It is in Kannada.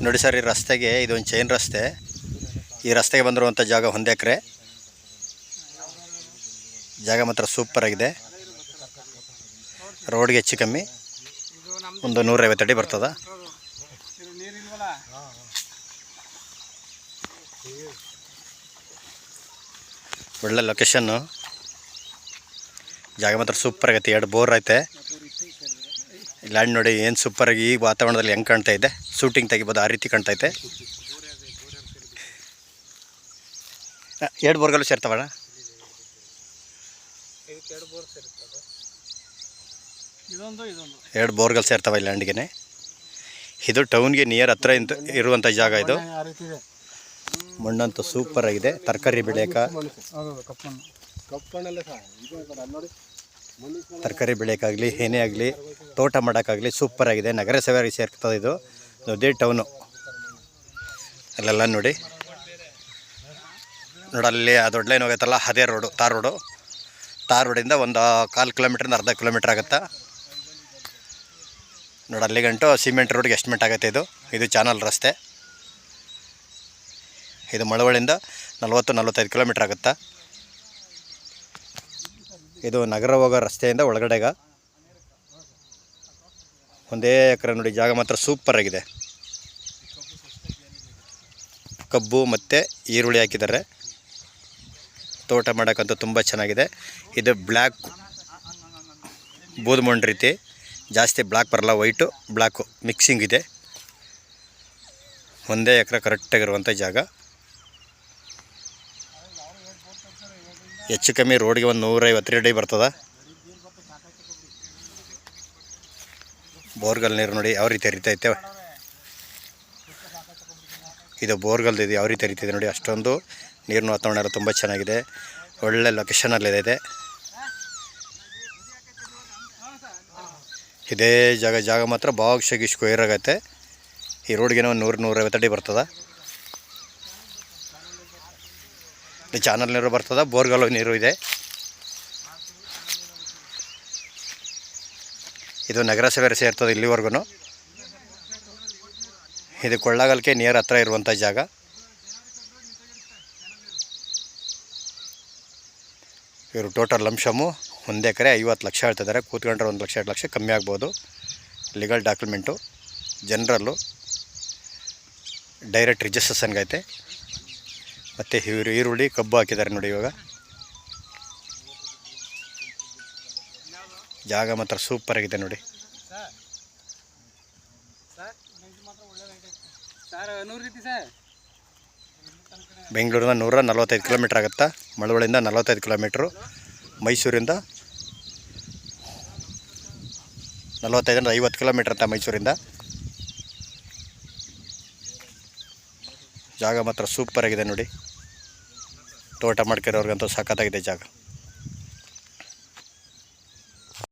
ನೋಡಿ ಸರ್, ಈ ರಸ್ತೆಗೆ ಇದೊಂದು ಚೈನ್ ರಸ್ತೆ. ಈ ರಸ್ತೆಗೆ ಬಂದಿರುವಂಥ ಜಾಗ 1 ಎಕರೆ ಜಾಗ ಮಾತ್ರ ಸೂಪರ್ ಆಗಿದೆ. ರೋಡ್ಗೆ ಹೆಚ್ಚು ಕಮ್ಮಿ ಒಂದು 150 ಅಡಿ ಬರ್ತದ. ಒಳ್ಳೆ ಲೊಕೇಶನ್ನು, ಜಾಗ ಮಾತ್ರ ಸೂಪರ್ ಆಗೈತೆ. 2 ಬೋರ್ ಐತೆ. ಲ್ಯಾಂಡ್ ನೋಡಿ ಏನು ಸೂಪರಾಗಿ ಈ ವಾತಾವರಣದಲ್ಲಿ ಹೆಂಗೆ ಕಾಣ್ತಾ ಇದೆ. ಶೂಟಿಂಗ್ ತೆಗಿಬೋದು ಆ ರೀತಿ ಕಾಣ್ತೈತೆ. 2 ಬೋರ್ಗಳು ಸೇರ್ತಾವಣ್ಣ. 2 ಬೋರ್ಗಳು ಸೇರ್ತಾವ ಈ ಲ್ಯಾಂಡ್ಗೆ. ಇದು ಟೌನ್ಗೆ ನಿಯರ್ ಹತ್ರ ಇರುವಂಥ ಜಾಗ. ಇದು ಮಣ್ಣಂತೂ ಸೂಪರ್ ಆಗಿದೆ. ತರಕಾರಿ ಬೆಳೆಯೋಕ್ಕಾಗಲಿ ಏನೇ ಆಗಲಿ, ತೋಟ ಮಾಡೋಕ್ಕಾಗಲಿ ಸೂಪರ್ ಆಗಿದೆ. ನಗರ ಸೇವೆ ಸೇರ್ತದೆ. ಇದು ದೊಡ್ಡ ಟೌನು. ಅಲ್ಲೆಲ್ಲ ನೋಡಿ ಅಲ್ಲಿ ಆ ದೊಡ್ಡ ಲೈನ್ ಹೋಗೈತಲ್ಲ, ಅದೇ ರೋಡು, ತಾರ್ ರೋಡಿಂದ ಒಂದು 1/4 ಕಿಲೋಮೀಟ್ರಿಂದ ಅರ್ಧ ಕಿಲೋಮೀಟ್ರ್ ಆಗುತ್ತಾ ನೋಡಿ. ಅಲ್ಲಿ ಗಂಟು ಸಿಮೆಂಟ್ ರೋಡ್ಗೆ ಎಸ್ಟಿಮೇಟ್ ಆಗುತ್ತೆ. ಇದು ಚಾನಲ್ ರಸ್ತೆ. ಇದು ಮಳವಳ್ಳಿಯಿಂದ 40-45 ಕಿಲೋಮೀಟ್ರ್ ಆಗುತ್ತಾ. ಇದು ನಗರ ಹೋಗೋ ರಸ್ತೆಯಿಂದ ಒಳಗಡೆಗ 1 ಎಕರೆ ನೋಡಿ. ಜಾಗ ಮಾತ್ರ ಸೂಪರ್ ಆಗಿದೆ. ಕಬ್ಬು ಮತ್ತು ಈರುಳ್ಳಿ ಹಾಕಿದ್ದಾರೆ. ತೋಟ ಮಾಡೋಕ್ಕಂತೂ ತುಂಬ ಚೆನ್ನಾಗಿದೆ. ಇದು ಬ್ಲ್ಯಾಕ್ ಬೂದುಮಣ್ಣು ರೀತಿ, ಜಾಸ್ತಿ ಬ್ಲ್ಯಾಕ್ ಬರಲ್ಲ, ವೈಟು ಬ್ಲ್ಯಾಕು ಮಿಕ್ಸಿಂಗ್ ಇದೆ. 1 ಎಕರೆ ಕರೆಕ್ಟಾಗಿರುವಂಥ ಜಾಗ. ಹೆಚ್ಚು ಕಮ್ಮಿ ರೋಡ್ಗೆ ಒಂದು 150 ಅಡಿ ಬರ್ತದೆ. ಬೋರ್ಗಲ್ ನೀರು ನೋಡಿ ಯಾವ ರೀತಿ ಹರಿತೈತೆ. ಇದು ಬೋರ್ಗಲ್ದು ಇದು ಯಾವ ರೀತಿ ಹರಿತಿದೆ ನೋಡಿ. ಅಷ್ಟೊಂದು ನೀರಿನ ವಾತಾವರಣ ಎಲ್ಲ ತುಂಬ ಚೆನ್ನಾಗಿದೆ. ಒಳ್ಳೆ ಲೊಕೇಶನಲ್ಲಿದೆ. ಇದೇ ಜಾಗ ಮಾತ್ರ ಭಾಗಶಾಗಿ ಸ್ಕ್ವೇರ್ ಆಗೈತೆ. ಈ ರೋಡ್ಗೆ ಒಂದು 100-150 ಅಡಿ ಬರ್ತದೆ. ಚಾನಲ್ ನೀರು ಬರ್ತದೆ, ಬೋರ್ಗಲ್ ನೀರು ಇದೆ. ಇದು ನಗರ ಸೇವೆ ಸೇರ್ತದೆ ಇಲ್ಲಿವರೆಗೂ. ಇದು ಕೊಳ್ಳಾಗಲ್ಕೆ ನಿಯರ್ ಹತ್ರ ಇರುವಂಥ ಜಾಗ. ಇವರು ಟೋಟಲ್ ಲಂಶಮು 1 ಎಕರೆ 50 ಲಕ್ಷ ಹೇಳ್ತಿದ್ದಾರೆ. ಕೂತ್ಕೊಂಡ್ರೆ 1 ಲಕ್ಷ 2 ಲಕ್ಷ ಕಮ್ಮಿ ಆಗ್ಬೋದು. ಲೀಗಲ್ ಡಾಕ್ಯುಮೆಂಟು, ಜನರಲ್ಲು, ಡೈರೆಕ್ಟ್ ರಿಜಿಸ್ಟ್ರೇಷನ್ಗೈತೆ. ಮತ್ತು ಈರುಳ್ಳಿ ಕಬ್ಬು ಹಾಕಿದ್ದಾರೆ ನೋಡಿ. ಇವಾಗ ಜಾಗ ಮಾತ್ರ ಸೂಪರ್ ಆಗಿದೆ ನೋಡಿ. ಬೆಂಗಳೂರಿಂದ 145 ಕಿಲೋಮೀಟ್ರ್ ಆಗುತ್ತಾ. ಮಳವಳ್ಳಿಯಿಂದ 45 ಕಿಲೋಮೀಟ್ರು. ಮೈಸೂರಿಂದ 45-50 ಕಿಲೋಮೀಟ್ರ್ ಅಂತ ಮೈಸೂರಿಂದ. ಜಾಗ ಮಾತ್ರ ಸೂಪರ್ ಆಗಿದೆ ನೋಡಿ. ತೋಟ ಮಾಡ್ಕೊಂಡಿರೋರ್ಗಂತೂ ಸಖತ್ತಾಗಿದೆ ಜಾಗ.